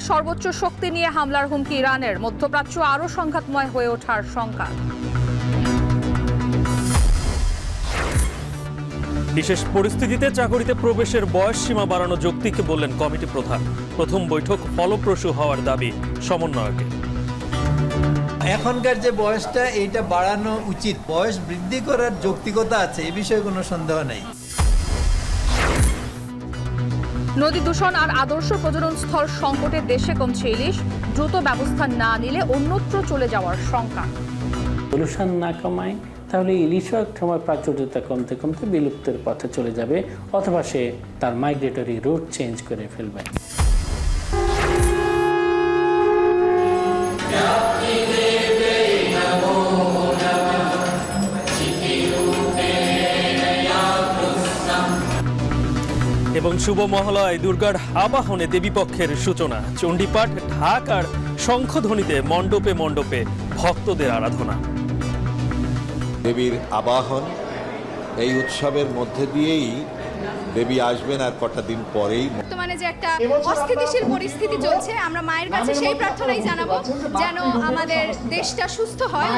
দুনিয়ায় সর্বোচ্চ শক্তি নিয়ে হামলার হুমকি ইরানের, মধ্যপ্রাচ্য আরও সংঘাতময় হয়ে ওঠার শঙ্কা। বিশেষ পরিস্থিতিতে চাকরিতে প্রবেশের বয়স সীমা বাড়ানো যৌক্তিক বললেন কমিটি প্রধান। প্রথম বৈঠক ফলপ্রসূ হওয়ার দাবি সমন্বয়কের। এখনকার যে বয়সটা এইটা বাড়ানো উচিত, বয়স বৃদ্ধি করার যৌক্তিকতা আছে, এই বিষয়ে কোনো সন্দেহ নেই। নদী দূষণ আর আদর্শ প্রজনন স্থল সংকটে দেশে কমছে ইলিশ, দ্রুত ব্যবস্থা না নিলে অন্যত্র চলে যাওয়ার শঙ্কা। পলিউশন না কমায় তাহলে ইলিশও এক সময় প্রাচুর্যতা কমতে কমতে বিলুপ্তের পথে চলে যাবে, অথবা সে তার মাইগ্রেটরি রুট চেঞ্জ করে ফেলবে। এবং শুভ মহালয় দুর্গার আবাহনে দেবীপক্ষের সূচনা। চণ্ডীপাঠ, ঢাক আর শঙ্খধ্বনিতে মণ্ডপে মণ্ডপে ভক্তদের আরাধনা। দেবীর আবাহন, এই উৎসবের মধ্যে দিয়েই দেবী আসবেন আর কটা দিন পরেই। বর্তমানে যে একটা অস্থিতিশীল পরিস্থিতি চলছে, আমরা মায়ের কাছে সেই প্রার্থনাই জানাবো যেন আমাদের দেশটা সুস্থ হয়।